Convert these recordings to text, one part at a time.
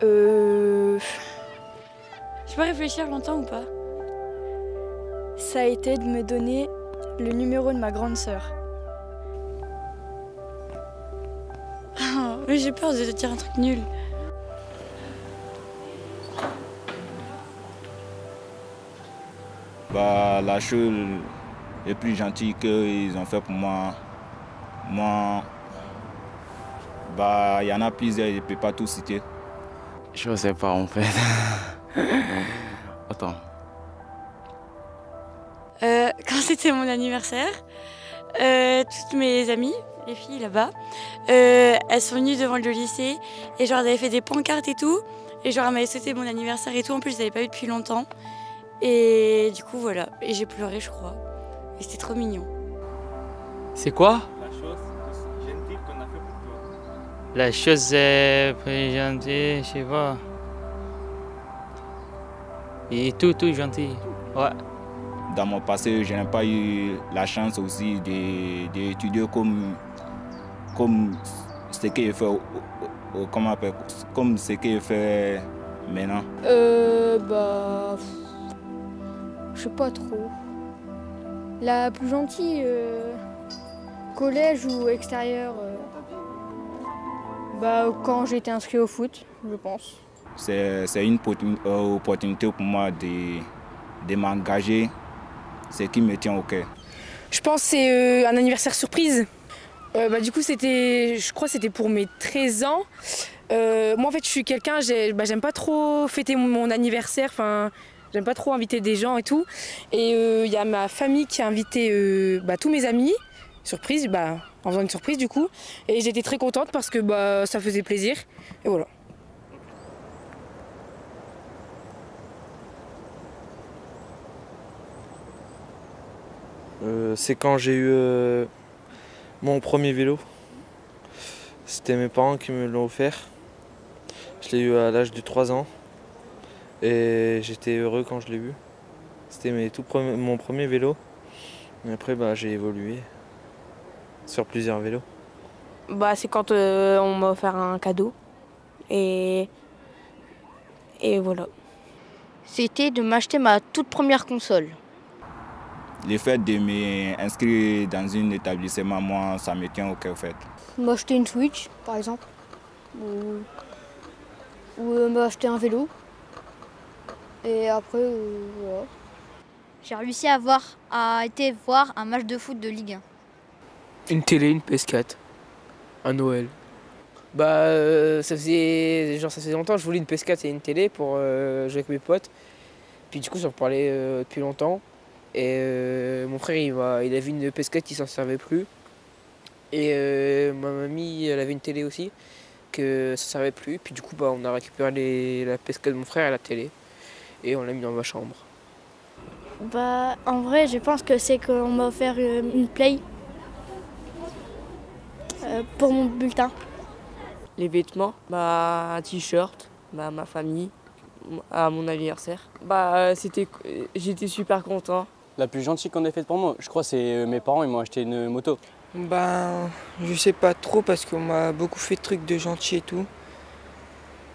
Euh, Je peux réfléchir longtemps ou pas? Ça a été de me donner le numéro de ma grande sœur. Mais j'ai peur de te dire un truc nul. Bah, la chose la plus gentille qu'ils ont fait pour moi, bah, il y en a plusieurs, je ne peux pas tout citer. Je ne sais pas en fait. Attends. Quand c'était mon anniversaire, toutes mes amies, les filles là-bas, elles sont venues devant le lycée et genre elles avaient fait des pancartes et tout. Et genre elles m'avaient souhaité mon anniversaire et tout. En plus je les avais pas eu depuis longtemps. Et du coup voilà. Et j'ai pleuré je crois. Et c'était trop mignon. C'est quoi? La chose gentille qu'on a fait pour toi. La chose plus gentille, je sais pas. Et tout gentil. Ouais. Dans mon passé, je n'ai pas eu la chance aussi d'étudier comme ce qu'il fait, comme ce qu'il fait maintenant. Bah... Je sais pas trop. La plus gentille, collège ou extérieur, bah quand j'ai été inscrit au foot, je pense. C'est une opportunité pour moi de m'engager, ce qui me tient au cœur. Je pense que c'est un anniversaire surprise. Du coup, je crois que c'était pour mes 13 ans. Moi, en fait, je suis quelqu'un, j'aime pas trop fêter mon anniversaire. Enfin, j'aime pas trop inviter des gens et tout. Et il y a ma famille qui a invité tous mes amis, surprise, en faisant une surprise du coup. Et j'étais très contente parce que ça faisait plaisir. Et voilà. C'est quand j'ai eu mon premier vélo. C'était mes parents qui me l'ont offert. Je l'ai eu à l'âge de 3 ans et j'étais heureux quand je l'ai eu. C'était mon premier vélo. Et après j'ai évolué sur plusieurs vélos. C'est quand on m'a offert un cadeau. Et voilà. C'était de m'acheter ma toute première console. Le fait de m'inscrire dans un établissement, moi, ça me tient au cœur, en fait. M'acheter une Switch, par exemple. Ou m'acheter un vélo. Et après, voilà. J'ai réussi à été voir un match de foot de Ligue 1. Une télé, une PS4. Un Noël. Ça faisait longtemps que je voulais une PS4 et une télé pour jouer avec mes potes. Puis du coup, j'en parlais depuis longtemps. Et mon frère, il avait une PS4 qui s'en servait plus. Et ma mamie, elle avait une télé aussi, que ça servait plus. Puis du coup, on a récupéré la PS4 de mon frère et la télé. Et on l'a mis dans ma chambre. En vrai, je pense que c'est qu'on m'a offert une Play pour mon bulletin. Les vêtements, un t-shirt, ma famille, à mon anniversaire. J'étais super content. La plus gentille qu'on ait faite pour moi, je crois, c'est mes parents, ils m'ont acheté une moto. Je sais pas trop parce qu'on m'a beaucoup fait de trucs de gentil et tout.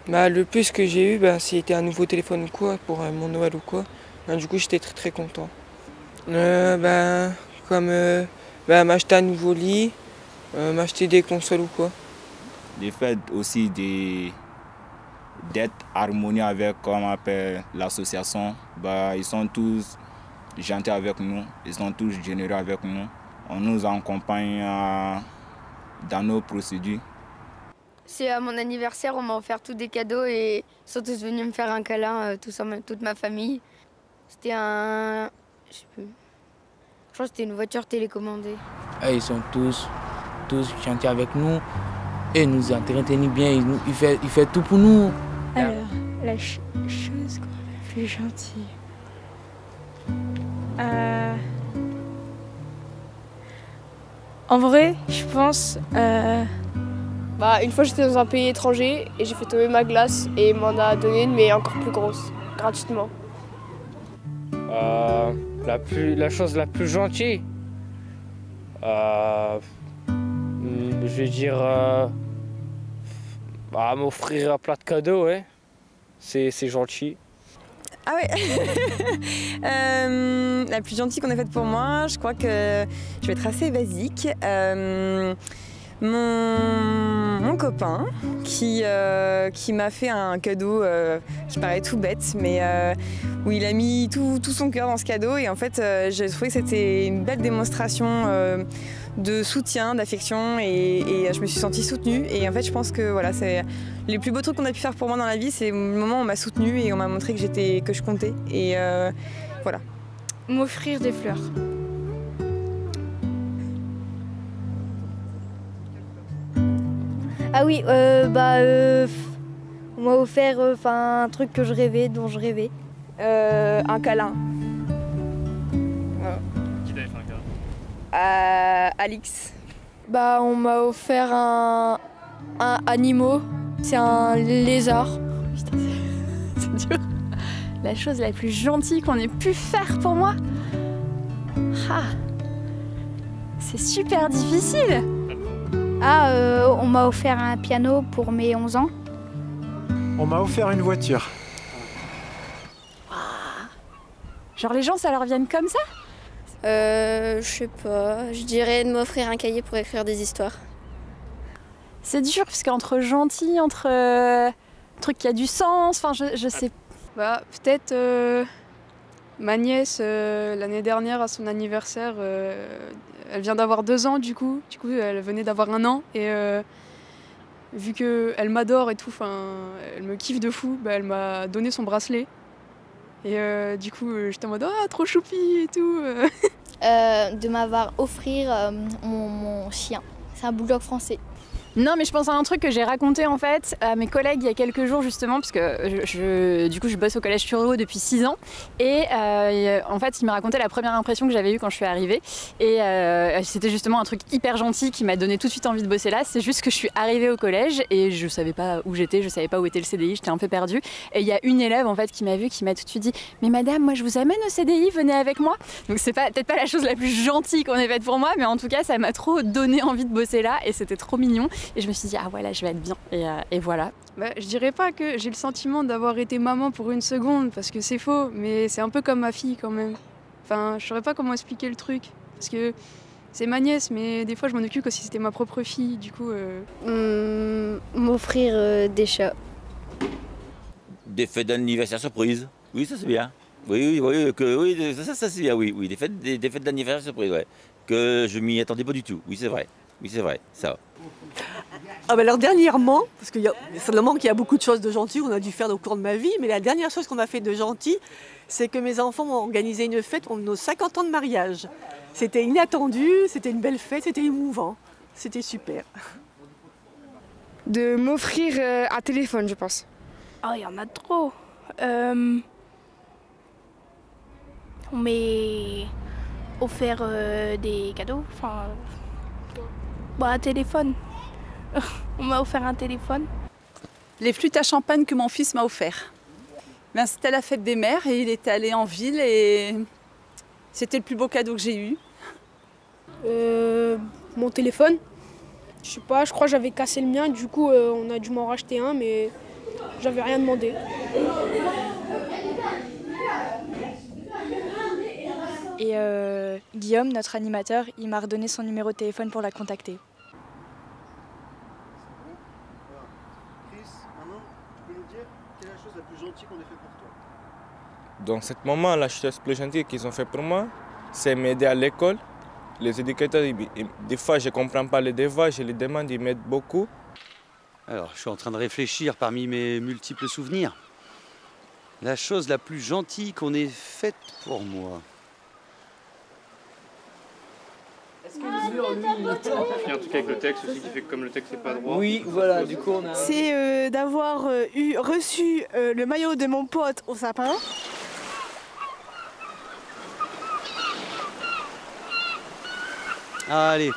Le plus que j'ai eu, c'était un nouveau téléphone ou quoi, pour mon Noël ou quoi. Du coup, j'étais très très content. M'acheter un nouveau lit, m'acheter des consoles ou quoi. Le fait aussi d'être harmonieux avec, comme on appelle, l'association, ils sont tous gentils avec nous, ils sont tous généreux avec nous. On nous accompagne dans nos procédures. C'est à mon anniversaire, on m'a offert tous des cadeaux et ils sont tous venus me faire un câlin, toute ma famille. C'était je sais plus. Je crois que c'était une voiture télécommandée. Ils sont tous gentils avec nous et nous entretiennent bien. Ils font tout pour nous. Alors, la chose qu'on a plus gentille. En vrai, je pense... Une fois, j'étais dans un pays étranger et j'ai fait tomber ma glace et il m'en a donné une, mais encore plus grosse, gratuitement. La chose la plus gentille, je vais dire m'offrir un plat de cadeau, ouais. C'est gentil. Ah ouais. La plus gentille qu'on ait faite pour moi, je crois que je vais être assez basique. Mon copain qui m'a fait un cadeau qui paraît tout bête, mais où il a mis tout son cœur dans ce cadeau. Et en fait, j'ai trouvé que c'était une belle démonstration de soutien, d'affection, et je me suis sentie soutenue. Et en fait, je pense que voilà, c'est les plus beaux trucs qu'on a pu faire pour moi dans la vie, c'est le moment où on m'a soutenue et on m'a montré que je comptais. Et voilà. M'offrir des fleurs. Ah oui, on m'a offert un truc que je rêvais, dont je rêvais. Un câlin. Qui t'avait fait un câlin? Alix. On m'a offert un animaux. C'est un lézard. Putain, c'est dur. La chose la plus gentille qu'on ait pu faire pour moi. Ah, c'est super difficile. On m'a offert un piano pour mes 11 ans. On m'a offert une voiture. Genre les gens, ça leur vient comme ça? Je sais pas, je dirais de m'offrir un cahier pour écrire des histoires. C'est dur parce qu'entre gentil, entre truc qui a du sens, enfin je sais. Peut-être ma nièce l'année dernière à son anniversaire, elle vient d'avoir 2 ans du coup elle venait d'avoir 1 an et vu qu'elle m'adore et tout, elle me kiffe de fou, elle m'a donné son bracelet. Et du coup, j'étais en mode « Ah, trop choupi !» et tout. De m'avoir offert mon chien. C'est un bulldog français. Non, mais je pense à un truc que j'ai raconté en fait à mes collègues il y a quelques jours justement, parce que du coup je bosse au collège Turgot depuis 6 ans et en fait il m'a raconté la première impression que j'avais eue quand je suis arrivée et c'était justement un truc hyper gentil qui m'a donné tout de suite envie de bosser là. C'est juste que je suis arrivée au collège et je savais pas où j'étais, je savais pas où était le CDI, j'étais un peu perdue et il y a une élève en fait qui m'a vue, qui m'a tout de suite dit « Mais madame, moi je vous amène au CDI, venez avec moi ». Donc c'est peut-être pas la chose la plus gentille qu'on ait faite pour moi, mais en tout cas ça m'a trop donné envie de bosser là et c'était trop mignon. Et je me suis dit, ah ouais, là, je vais être bien. Et voilà. Je dirais pas que j'ai le sentiment d'avoir été maman pour une seconde, parce que c'est faux, mais c'est un peu comme ma fille quand même. Je saurais pas comment expliquer le truc. Parce que c'est ma nièce, mais des fois, je m'en occupe comme si c'était ma propre fille. Du coup. M'offrir des chats. Des fêtes d'anniversaire surprise. Oui, ça c'est bien. Oui, ça c'est bien, oui. Des fêtes d'anniversaire surprise, ouais. Que je m'y attendais pas du tout. Oui, c'est vrai. Oui, c'est vrai, ça. Alors dernièrement, parce qu'il y a beaucoup de choses de gentil qu'on a dû faire au cours de ma vie, mais la dernière chose qu'on a fait de gentil, c'est que mes enfants ont organisé une fête pour nos 50 ans de mariage. C'était inattendu, c'était une belle fête, c'était émouvant, c'était super. De m'offrir un téléphone, je pense. Oh, il y en a trop. On m'a offert des cadeaux, un téléphone. On m'a offert un téléphone. Les flûtes à champagne que mon fils m'a offert. C'était la fête des mères et il était allé en ville et c'était le plus beau cadeau que j'ai eu. Mon téléphone. Je sais pas, je crois que j'avais cassé le mien, du coup on a dû m'en racheter un, mais j'avais rien demandé. Et Guillaume, notre animateur, il m'a redonné son numéro de téléphone pour la contacter. Dans ce moment, la chose plus gentille qu'ils ont fait pour moi, c'est m'aider à l'école. Les éducateurs, des fois, je ne comprends pas les devoirs, je les demande, ils m'aident beaucoup. Alors, je suis en train de réfléchir parmi mes multiples souvenirs. La chose la plus gentille qu'on ait faite pour moi. Est-ce que le mur, lui, il y a un truc avec le texte aussi qui fait que comme le texte n'est pas droit. Oui, voilà, du coup on a... C'est d'avoir reçu le maillot de mon pote au sapin. Allez.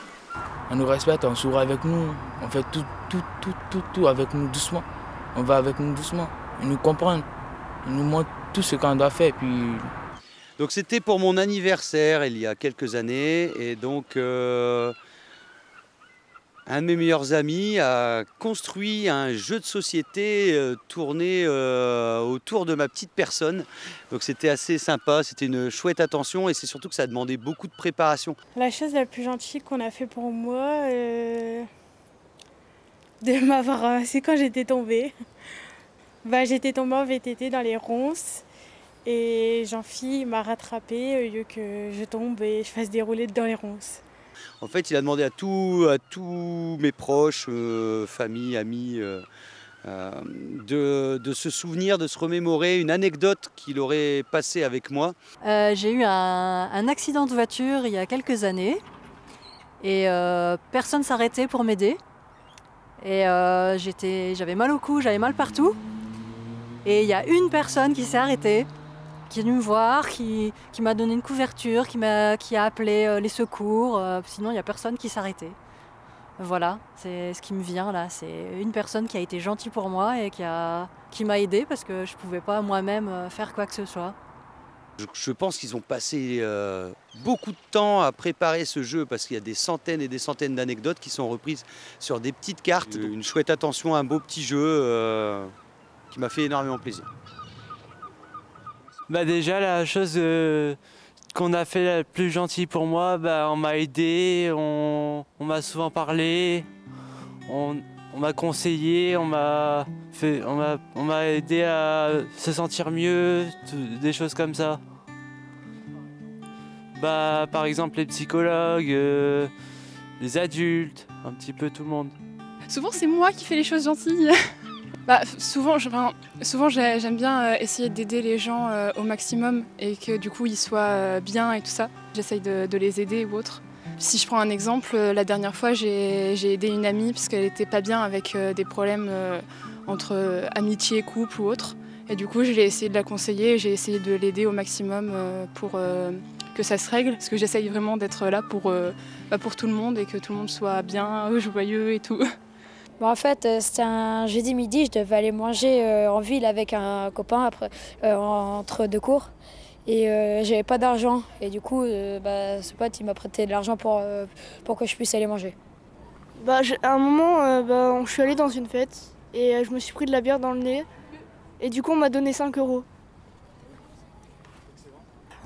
On nous respecte, on sourit avec nous, on fait tout avec nous doucement. On va avec nous doucement. Ils nous comprennent, ils nous montrent tout ce qu'on doit faire. Puis... Donc c'était pour mon anniversaire il y a quelques années et donc Un de mes meilleurs amis a construit un jeu de société tourné autour de ma petite personne. Donc c'était assez sympa, c'était une chouette attention et c'est surtout que ça a demandé beaucoup de préparation. La chose la plus gentille qu'on a fait pour moi, de m'avoir ramassé quand j'étais tombée. J'étais tombée en VTT dans les ronces et Jean-Phi m'a rattrapée au lieu que je tombe et je fasse dérouler dans les ronces. En fait, il a demandé à tous mes proches, famille, amis, de se souvenir, de se remémorer une anecdote qu'il aurait passée avec moi. J'ai eu un accident de voiture il y a quelques années et personne ne s'arrêtait pour m'aider. Et j'avais mal au cou, j'avais mal partout. Et il y a une personne qui s'est arrêtée, qui est venue me voir, qui m'a donné une couverture, qui a appelé les secours. Sinon, il n'y a personne qui s'arrêtait. Voilà, c'est ce qui me vient là. C'est une personne qui a été gentille pour moi et qui m'a aidée parce que je ne pouvais pas moi-même faire quoi que ce soit. Je pense qu'ils ont passé beaucoup de temps à préparer ce jeu parce qu'il y a des centaines et des centaines d'anecdotes qui sont reprises sur des petites cartes. Une chouette attention, un beau petit jeu qui m'a fait énormément plaisir. Déjà, la chose qu'on a fait la plus gentille pour moi, on m'a aidé, on m'a souvent parlé, on m'a conseillé, on m'a aidé à se sentir mieux, des choses comme ça. Par exemple les psychologues, les adultes, un petit peu tout le monde. Souvent c'est moi qui fais les choses gentilles. Souvent j'aime bien essayer d'aider les gens au maximum et que du coup ils soient bien et tout ça. J'essaye de les aider ou autre. Si je prends un exemple, la dernière fois j'ai aidé une amie parce qu'elle était pas bien avec des problèmes entre amitié, couple ou autre. Et du coup j'ai essayé de la conseiller, j'ai essayé de l'aider au maximum pour que ça se règle. Parce que j'essaye vraiment d'être là pour tout le monde et que tout le monde soit bien, joyeux et tout. En fait, c'était un jeudi midi, je devais aller manger en ville avec un copain entre deux cours. Et j'avais pas d'argent. Et du coup, ce pote, il m'a prêté de l'argent pour que je puisse aller manger. À un moment, je suis allée dans une fête et je me suis pris de la bière dans le nez. Et du coup, on m'a donné 5 €.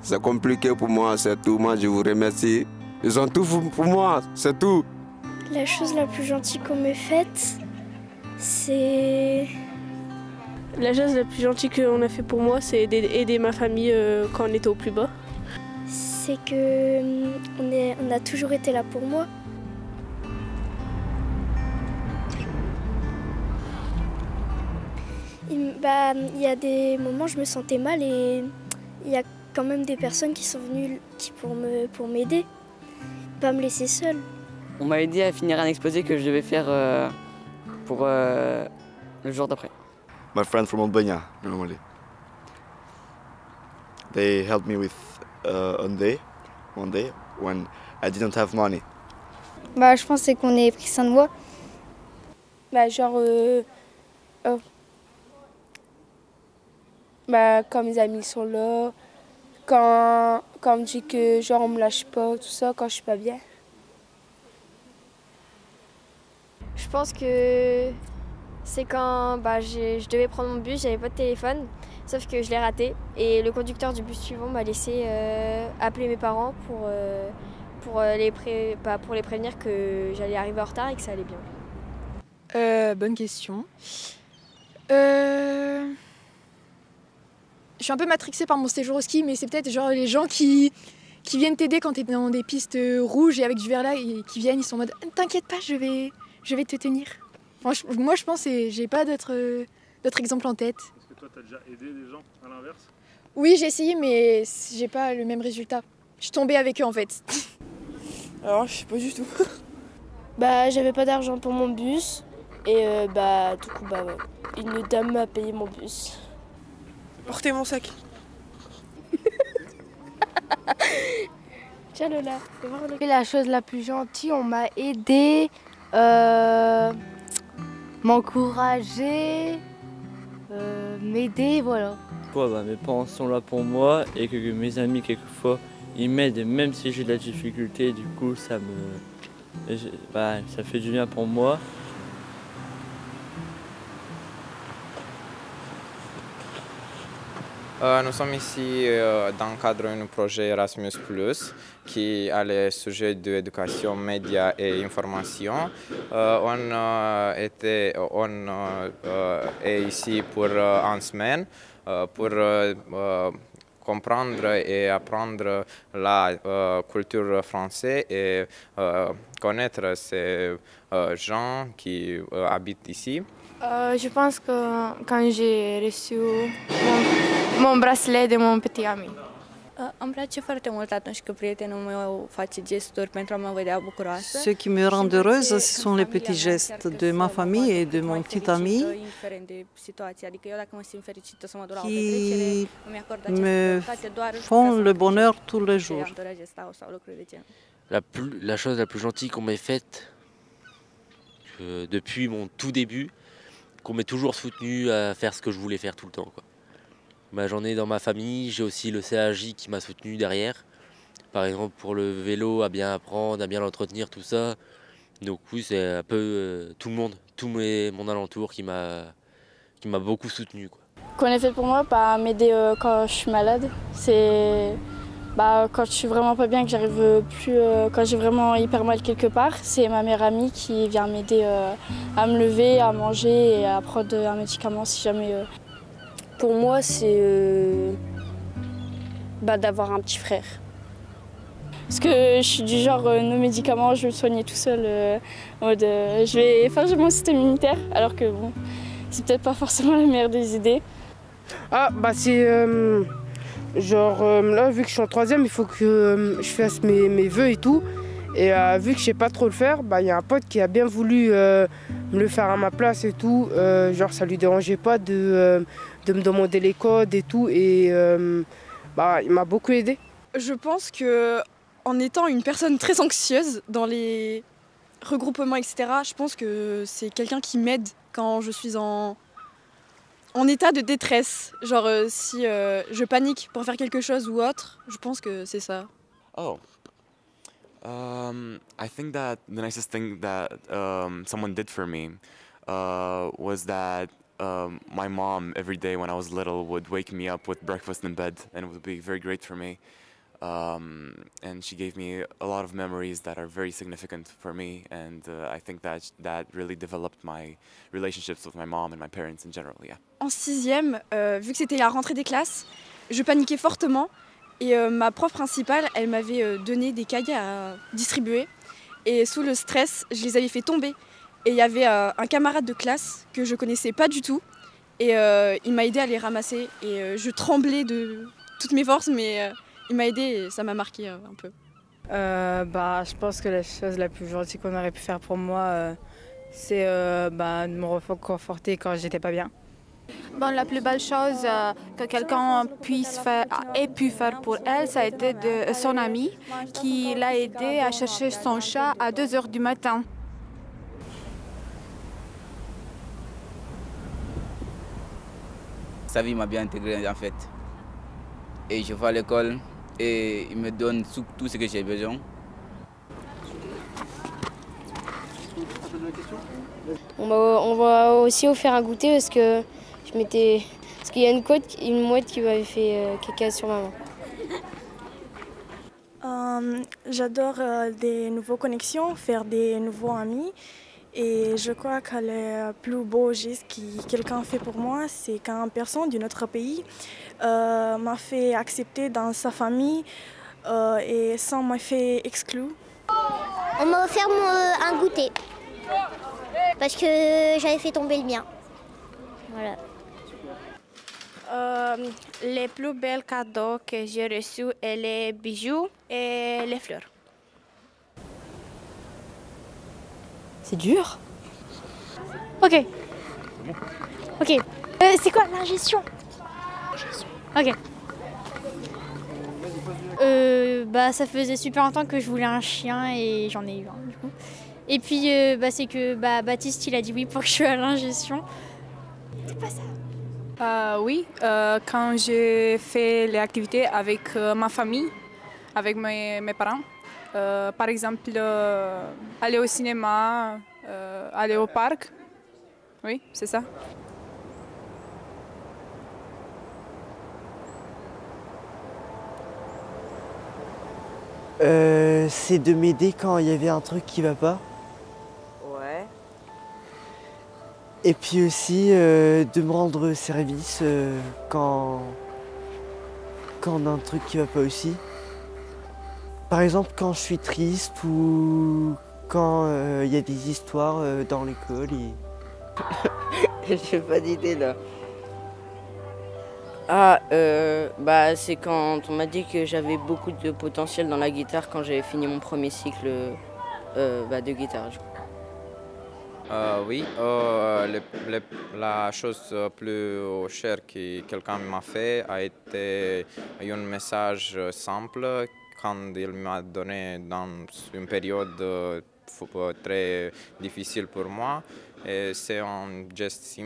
C'est compliqué pour moi, c'est tout. Moi, je vous remercie. Ils ont tout pour moi, c'est tout. La chose la plus gentille qu'on m'ait faite, c'est... La chose la plus gentille qu'on a fait pour moi, c'est d'aider ma famille quand on était au plus bas. C'est que on a toujours été là pour moi. Il y a des moments où je me sentais mal et il y a quand même des personnes qui sont venues pour m'aider, pas me laisser seule. On m'a aidé à finir un exposé que je devais faire pour le jour d'après. My friend from Albania, normally. They helped me with one day when I didn't have money. Je pense c'est qu'on ait pris soin de moi. Quand mes amis sont là, quand on me dit que on me lâche pas, tout ça, quand je suis pas bien. Je pense que c'est quand je devais prendre mon bus, j'avais pas de téléphone, sauf que je l'ai raté. Et le conducteur du bus suivant m'a laissé appeler mes parents pour les prévenir que j'allais arriver en retard et que ça allait bien. Bonne question. Je suis un peu matrixée par mon séjour au ski, mais c'est peut-être genre les gens qui viennent t'aider quand t'es dans des pistes rouges et avec du verglas et qui viennent, ils sont en mode « T'inquiète pas, je vais te tenir ». Moi, je pense que j'ai pas d'autres exemples en tête. Est-ce que toi, t'as déjà aidé des gens à l'inverse? Oui, j'ai essayé, mais j'ai pas le même résultat. Je suis tombée avec eux, en fait. Alors, je sais pas du tout. J'avais pas d'argent pour mon bus. Et du coup, une dame m'a payé mon bus. Portez mon sac. Tiens Lola, fais voir le... La chose la plus gentille, on m'a aidé, m'encourager, m'aider, voilà. Mes parents sont là pour moi et que mes amis quelquefois ils m'aident même si j'ai de la difficulté, du coup ça Et ça fait du bien pour moi. Nous sommes ici dans le cadre d'un projet Erasmus+, qui a le sujet de l'éducation, médias et information. On est ici pour une semaine pour comprendre et apprendre la culture française et connaître ces gens qui habitent ici. Je pense que quand j'ai reçu mon bracelet de mon petit ami. Îmi place foarte mult atunci când prietenul meu face gesturi pentru a mă vedea bucuroasă. Ce qui me rend heureuse, ce sont les petits gestes de ma famille et de mon petit ami qui me font le bonheur tous les jours. La chose la plus gentille qu'on m'ait faite depuis mon tout début, qu'on m'ait toujours soutenu à faire ce que je voulais faire tout le temps, quoi. J'en ai dans ma famille, j'ai aussi le CAJ qui m'a soutenu derrière. Par exemple pour le vélo, à bien apprendre, à bien l'entretenir, tout ça. Donc oui, c'est un peu tout le monde, mon alentour qui m'a beaucoup soutenu, quoi. Qu'on ait fait pour moi, m'aider quand je suis malade. C'est quand je suis vraiment pas bien, que j'arrive plus, quand j'ai vraiment hyper mal quelque part, c'est ma meilleure amie qui vient m'aider à me lever, à manger et à prendre un médicament si jamais. Pour moi, c'est d'avoir un petit frère. Parce que je suis du genre, nos médicaments, je vais me soigner tout seul. Je vais faire mon système immunitaire, alors que bon, c'est peut-être pas forcément la meilleure des idées. C'est là, vu que je suis en troisième, il faut que je fasse mes vœux et tout. Et vu que je sais pas trop le faire, y a un pote qui a bien voulu me le faire à ma place et tout. Ça lui dérangeait pas de me demander les codes et tout. Et il m'a beaucoup aidé. Je pense que en étant une personne très anxieuse dans les regroupements, etc., je pense que c'est quelqu'un qui m'aide quand je suis en état de détresse. Genre si je panique pour faire quelque chose ou autre, je pense que c'est ça. Oh. I think that the nicest thing that someone did for me was that my mom, every day when I was little, would wake me up with breakfast in bed, and it would be very great for me. And she gave me a lot of memories that are very significant for me, and I think that really developed my relationships with my mom and my parents in general, yeah. En sixième, vu que c'était la rentrée des classes, je paniquais fortement. Et ma prof principale, elle m'avait donné des cahiers à distribuer. Et sous le stress, je les avais fait tomber. Et il y avait un camarade de classe que je connaissais pas du tout. Et il m'a aidé à les ramasser. Et je tremblais de toutes mes forces, mais il m'a aidé et ça m'a marqué un peu. Je pense que la chose la plus gentille qu'on aurait pu faire pour moi, c'est de me reconforter quand j'étais pas bien. La plus belle chose que quelqu'un ait pu faire pour elle, ça a été de son ami qui l'a aidé à chercher son chat à 2 h du matin. Sa vie m'a bien intégré en fait. Et je vais à l'école et il me donne tout ce que j'ai besoin. On m'a aussi offert un goûter parce qu'il y a une mouette qui m'avait fait caca sur ma main. J'adore des nouvelles connexions, faire des nouveaux amis. Et je crois que le plus beau geste que quelqu'un fait pour moi, c'est quand une personne d'un autre pays m'a fait accepter dans sa famille et sans m'a fait exclure. On m'a offert un goûter parce que j'avais fait tomber le mien. Voilà. Les plus belles cadeaux que j'ai reçus, c'est les bijoux et les fleurs. C'est dur. Ok. C'est quoi l'ingestion? Ok. Ça faisait super longtemps que je voulais un chien et j'en ai eu un du coup. Et puis c'est que Baptiste il a dit oui pour que je sois à l'ingestion. C'est pas ça. Oui, quand j'ai fait les activités avec ma famille, avec mes parents, Par exemple, aller au cinéma, aller au parc. Oui, c'est ça. C'est de m'aider quand il y avait un truc qui va pas. Ouais. Et puis aussi de me rendre service quand on a un truc qui va pas aussi. Par exemple quand je suis triste ou quand il y a des histoires dans l'école. J'ai pas d'idée là. Ah, c'est quand on m'a dit que j'avais beaucoup de potentiel dans la guitare quand j'avais fini mon premier cycle de guitare. Oui, la chose plus chère que quelqu'un m'a fait a été un message simple quand il m'a donné dans une période très difficile pour moi. C'est un geste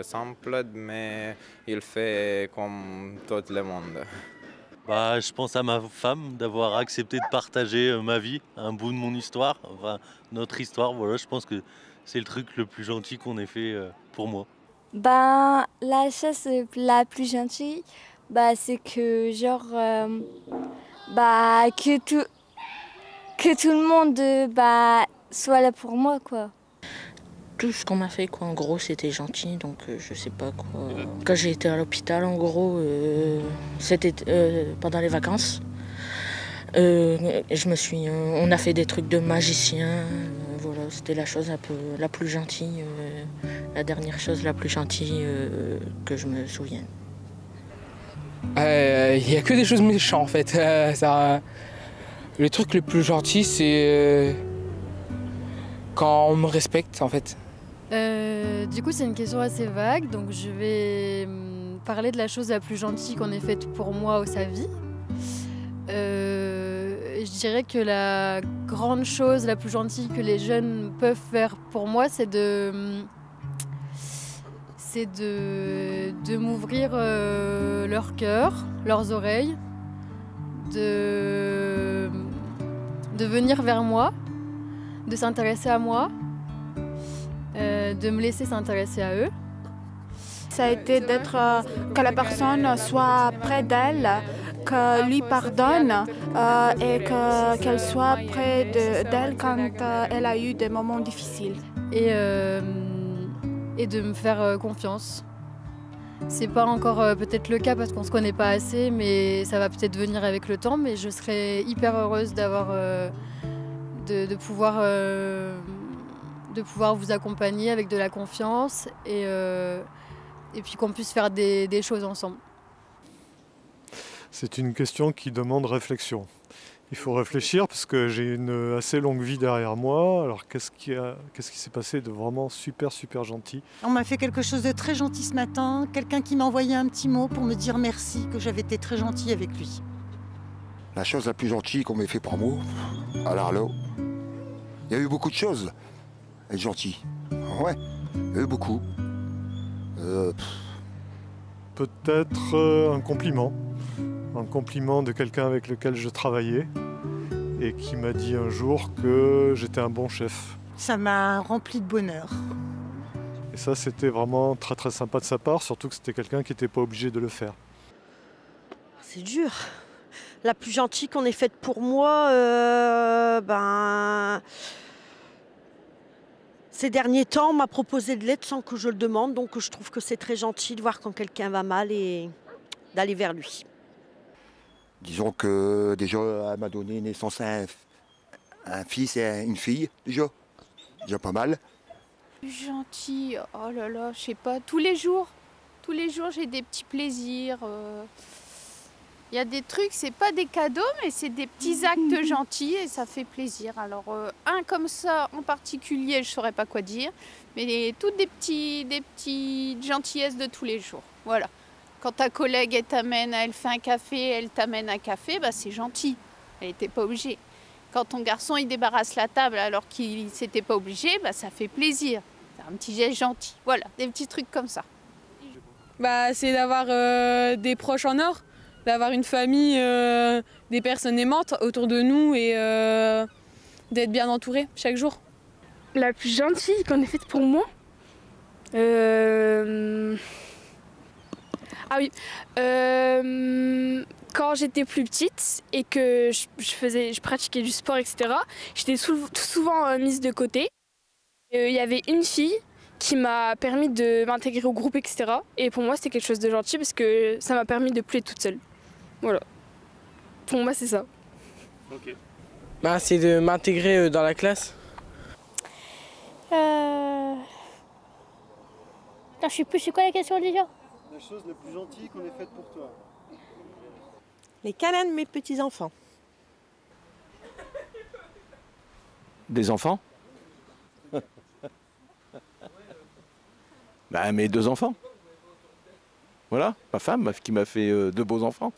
simple, mais il fait comme tout le monde. Je pense à ma femme d'avoir accepté de partager ma vie, un bout de mon histoire, enfin notre histoire. Voilà, je pense que c'est le truc le plus gentil qu'on ait fait pour moi. La chose la plus gentille, c'est que que tout le monde soit là pour moi, quoi. Tout ce qu'on m'a fait, quoi, en gros, c'était gentil, donc je sais pas quoi. Quand j'ai été à l'hôpital, en gros, c'était pendant les vacances. On a fait des trucs de magicien, voilà, c'était la chose la plus gentille, la dernière chose la plus gentille que je me souvienne. Il n'y a que des choses méchantes en fait. Le truc le plus gentil, c'est quand on me respecte en fait. Du coup, c'est une question assez vague, donc je vais parler de la chose la plus gentille qu'on ait faite pour moi ou sa vie. Je dirais que la grande chose la plus gentille que les jeunes peuvent faire pour moi, c'est de m'ouvrir leur cœur, leurs oreilles, de venir vers moi, de s'intéresser à moi, de me laisser s'intéresser à eux. Ça a été que la personne soit près d'elle, que lui pardonne et qu'elle soit près d'elle quand elle a eu des moments difficiles. Et de me faire confiance. C'est pas encore peut-être le cas parce qu'on se connaît pas assez, mais ça va peut-être venir avec le temps. Mais je serais hyper heureuse d'avoir de pouvoir vous accompagner avec de la confiance et puis qu'on puisse faire des choses ensemble. C'est une question qui demande réflexion. Il faut réfléchir parce que j'ai une assez longue vie derrière moi. Alors qu'est-ce qui s'est passé de vraiment super gentil? On m'a fait quelque chose de très gentil ce matin. Quelqu'un qui m'a envoyé un petit mot pour me dire merci, que j'avais été très gentille avec lui. La chose la plus gentille qu'on m'ait fait par mot, alors là, il y a eu beaucoup de choses. Être gentil. Ouais, il y a eu beaucoup. Peut-être un compliment. Un compliment de quelqu'un avec lequel je travaillais et qui m'a dit un jour que j'étais un bon chef. Ça m'a rempli de bonheur. Et ça, c'était vraiment très sympa de sa part, surtout que c'était quelqu'un qui n'était pas obligé de le faire. C'est dur. La plus gentille qu'on ait faite pour moi, ces derniers temps, on m'a proposé de l'aide sans que je le demande, donc je trouve que c'est très gentil de voir quand quelqu'un va mal et d'aller vers lui. Disons que déjà, elle m'a donné naissance à un fils et une fille, déjà pas mal. Gentil, oh là là, je sais pas, tous les jours j'ai des petits plaisirs. Il y a des trucs, c'est pas des cadeaux, mais c'est des petits actes gentils et ça fait plaisir. Alors un comme ça en particulier, je saurais pas quoi dire, mais toutes des petites gentillesses de tous les jours, voilà. Quand ta collègue, elle fait un café, elle t'amène un café, c'est gentil. Elle n'était pas obligée. Quand ton garçon, il débarrasse la table alors qu'il s'était pas obligé, ça fait plaisir. C'est un petit geste gentil. Voilà, des petits trucs comme ça. C'est d'avoir des proches en or. d'avoir une famille, des personnes aimantes autour de nous et d'être bien entouré chaque jour. La plus gentille qu'on ait faite pour moi Ah oui. Quand j'étais plus petite et que je pratiquais du sport, etc., j'étais souvent mise de côté. Il y avait une fille qui m'a permis de m'intégrer au groupe, etc. Et pour moi, c'était quelque chose de gentil parce que ça m'a permis de plus être toute seule. Voilà. Pour moi, c'est ça. Ok. Bah, c'est de m'intégrer dans la classe. Non, je sais plus, c'est quoi la question déjà? La chose la plus gentille qu'on ait faite pour toi. Les câlins de mes petits-enfants. Des enfants? Bah, mes 2 enfants. Voilà, ma femme qui m'a fait 2 beaux enfants.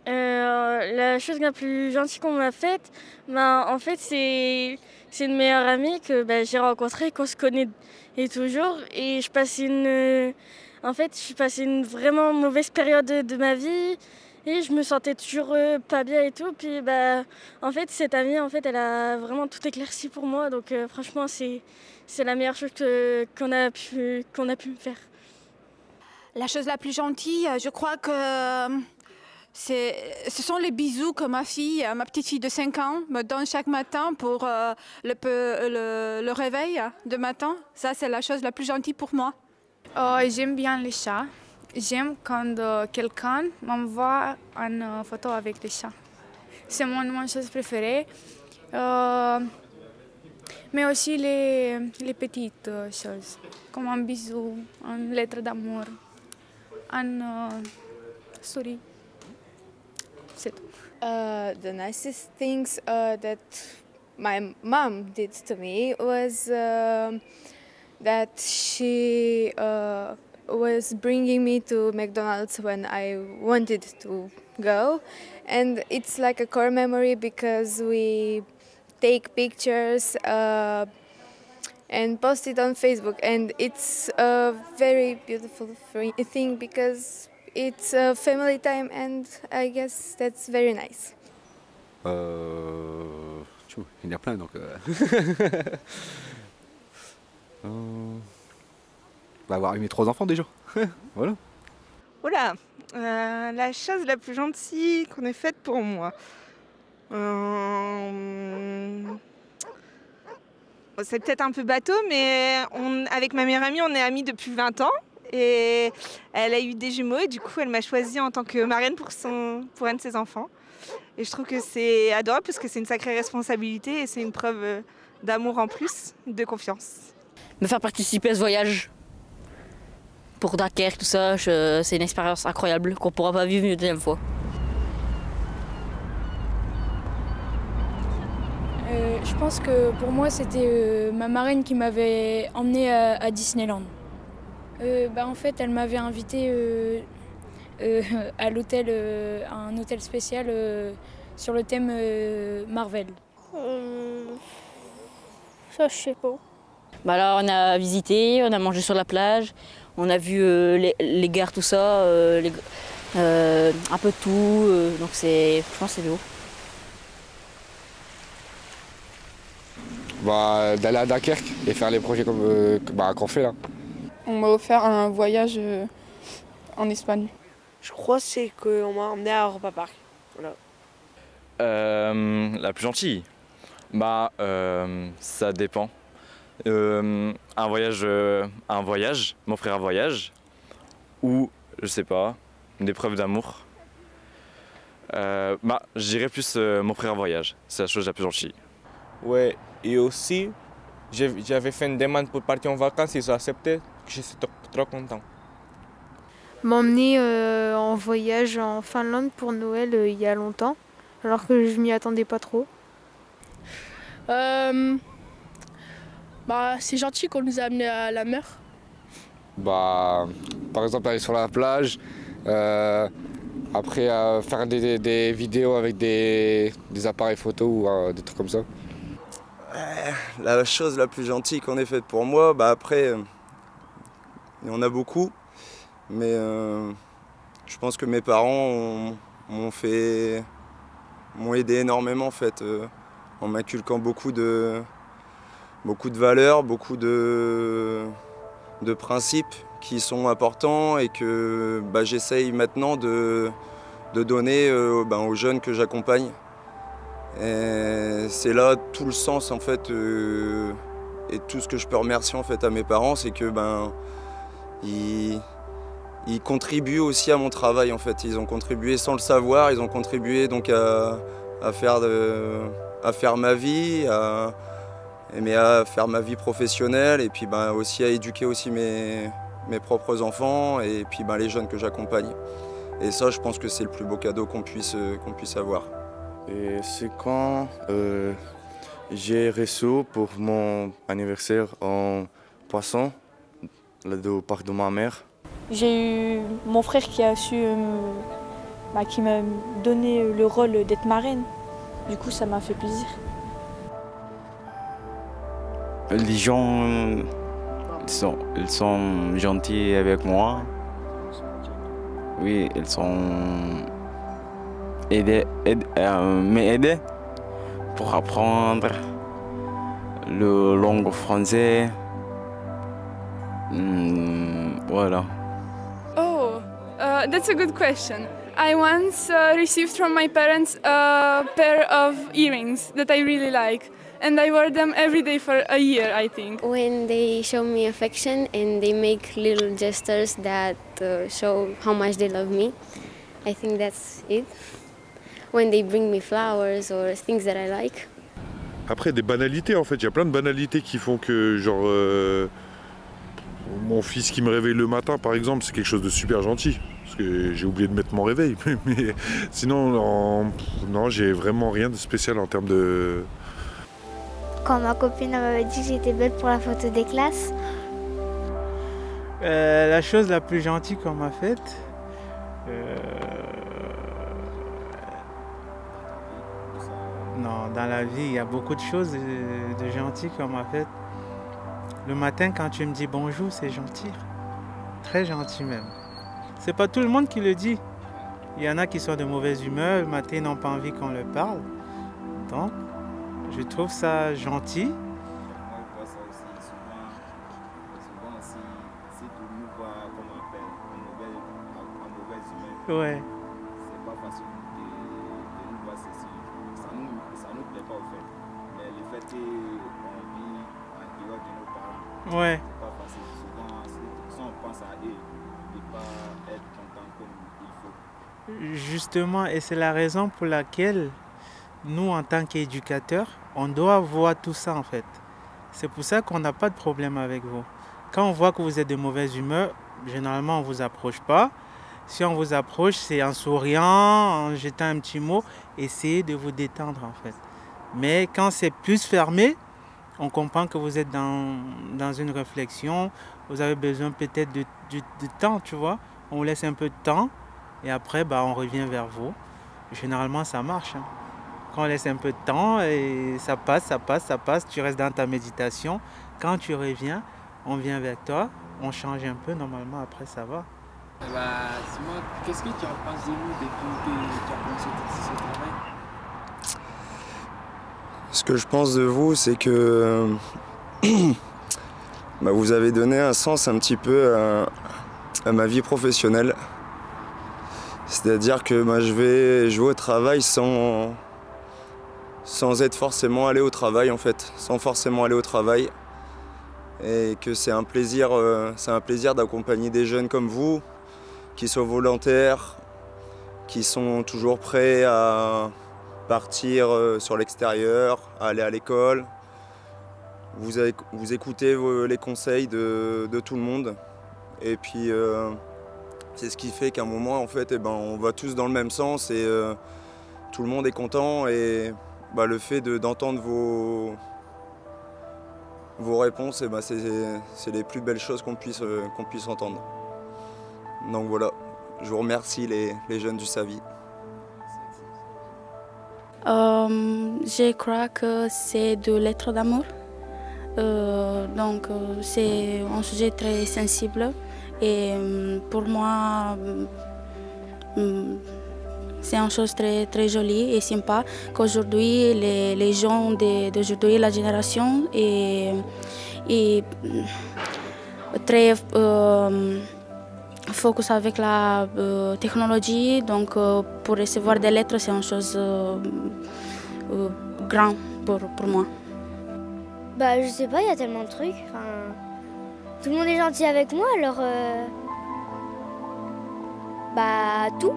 La chose la plus gentille qu'on m'a faite, en fait, c'est une meilleure amie que j'ai rencontrée, qu'on se connaît et toujours. Et je passais une vraiment mauvaise période de ma vie et je me sentais toujours pas bien et tout. Puis en fait, cette amie, elle a vraiment tout éclairci pour moi. Donc franchement, c'est la meilleure chose qu'on a pu me faire. La chose la plus gentille, je crois que ce sont les bisous que ma petite fille de 5 ans, me donne chaque matin pour le réveil de matin. Ça, c'est la chose la plus gentille pour moi. J'aime bien les chats. J'aime quand quelqu'un m'envoie une photo avec les chats. C'est mon chose préférée. Mais aussi les petites choses, comme un bisou, une lettre d'amour, un souris. C'est tout. The nicest things that my mom did to me was that she was bringing me to McDonald's when I wanted to go, and it's like a core memory because we take pictures and post it on Facebook, and it's a very beautiful thing because it's a family time, and I guess that's very nice. Il y en a plein, donc... avoir eu mes 3 enfants déjà. Voilà. Oula, la chose la plus gentille qu'on ait faite pour moi. C'est peut-être un peu bateau, mais avec ma meilleure amie, on est amies depuis 20 ans. Et elle a eu des jumeaux et du coup, elle m'a choisie en tant que marraine pour un de ses enfants. Et je trouve que c'est adorable parce que c'est une sacrée responsabilité et c'est une preuve d'amour en plus, de confiance. Me faire participer à ce voyage pour Dunkerque, tout ça, c'est une expérience incroyable qu'on ne pourra pas vivre une deuxième fois. Je pense que pour moi, c'était ma marraine qui m'avait emmenée à Disneyland. En fait, elle m'avait invitée à l'hôtel, à un hôtel spécial sur le thème Marvel. Ça, je sais pas. Alors, on a visité, on a mangé sur la plage, on a vu les gares, tout ça, un peu de tout. Donc, je pense que c'est beau. D'aller à Dunkerque et faire les projets qu'on fait là. On m'a offert un voyage en Espagne. Je crois que c'est qu'on m'a emmené à Europa Park. Voilà. La plus gentille, ça dépend. Un voyage, m'offrir un voyage, ou je sais pas, des preuves d'amour. Je dirais plus m'offrir un voyage, c'est la chose la plus gentille. Ouais, et aussi, j'avais fait une demande pour partir en vacances, ils ont accepté, je suis trop content. M'emmener en voyage en Finlande pour Noël il y a longtemps, alors que je m'y attendais pas trop. C'est gentil qu'on nous a amenés à la mer. Par exemple, aller sur la plage, après faire des vidéos avec des appareils photo ou des trucs comme ça. La chose la plus gentille qu'on ait faite pour moi, après, il y en a beaucoup, mais je pense que mes parents m'ont aidé énormément en fait, en m'inculquant beaucoup de valeurs, beaucoup de principes qui sont importants et que j'essaye maintenant de donner aux jeunes que j'accompagne. Et c'est là tout le sens en fait et tout ce que je peux remercier en fait à mes parents, c'est que ils contribuent aussi à mon travail en fait. Ils ont contribué sans le savoir, ils ont contribué donc à faire ma vie, à faire ma vie professionnelle et puis aussi à éduquer aussi mes propres enfants et puis les jeunes que j'accompagne. Et ça, je pense que c'est le plus beau cadeau qu'on puisse avoir. Et c'est quand j'ai reçu pour mon anniversaire en poisson, là au parc de ma mère. J'ai eu mon frère qui m'a donné le rôle d'être marraine. Du coup, ça m'a fait plaisir. Les gens ils sont gentils avec moi. Oui, ils sont m'aider pour apprendre le langue français. Voilà. Oh, that's a good question. I once received from my parents a pair of earrings that I really like. And I wore them every day for a year, I think. When they show me affection and they make little gestures that show how much they love me, I think that's it. When they bring me flowers or things that I like. Après, des banalités en fait, il y a plein de banalités qui font que, genre, mon fils qui me réveille le matin par exemple, c'est quelque chose de super gentil. Parce que j'ai oublié de mettre mon réveil. Mais sinon, non, j'ai vraiment rien de spécial en termes de... Quand ma copine m'avait dit que j'étais belle pour la photo des classes. La chose la plus gentille qu'on m'a faite, non, dans la vie, il y a beaucoup de choses de gentilles qu'on m'a faites. Le matin, quand tu me dis bonjour, c'est gentil. Très gentil même. C'est pas tout le monde qui le dit. Il y en a qui sont de mauvaise humeur, le matin, ils n'ont pas envie qu'on leur parle. Donc, je trouve ça gentil. Moi, je vois ça aussi souvent si tout le monde voit comme on appelle en mauvaise humeur. Ouais. C'est pas facile de nous voir ceci. Ça nous plaît pas au fait. Mais le fait qu'on vit en dehors de nos parents, ouais. C'est pas facile. Souvent, si on pense à eux, on ne peut pas être content comme il faut. Justement, et c'est la raison pour laquelle nous, en tant qu'éducateurs, on doit voir tout ça en fait. C'est pour ça qu'on n'a pas de problème avec vous. Quand on voit que vous êtes de mauvaise humeur, généralement on ne vous approche pas. Si on vous approche, c'est en souriant, en jetant un petit mot, essayez de vous détendre en fait. Mais quand c'est plus fermé, on comprend que vous êtes dans une réflexion, vous avez besoin peut-être de temps, tu vois. On vous laisse un peu de temps et après on revient vers vous. Généralement ça marche. Hein. Quand on laisse un peu de temps et ça passe, tu restes dans ta méditation. Quand tu reviens, on vient avec toi, on change un peu, normalement après ça va. Simon, qu'est-ce que tu en penses de nous depuis que tu as commencé ce travail? Ce que je pense de vous, c'est que vous avez donné un sens un petit peu à ma vie professionnelle. C'est-à-dire que je vais au travail sans être forcément allé au travail en fait, sans forcément aller au travail. Et que c'est un plaisir d'accompagner des jeunes comme vous, qui sont volontaires, qui sont toujours prêts à partir sur l'extérieur, à aller à l'école. Vous écoutez les conseils de tout le monde. Et puis c'est ce qui fait qu'à un moment en fait, on va tous dans le même sens et tout le monde est content. Et le fait d'entendre vos réponses, c'est les plus belles choses qu'on puisse entendre. Donc voilà, je vous remercie les jeunes du SAVI. Je crois que c'est de lettres d'amour. Donc c'est un sujet très sensible et pour moi c'est une chose très, très jolie et sympa qu'aujourd'hui les gens d'aujourd'hui, la génération, est très focus avec la technologie. Donc pour recevoir des lettres, c'est une chose grande pour moi. Bah je sais pas, il y a tellement de trucs. Enfin, tout le monde est gentil avec moi, alors bah tout.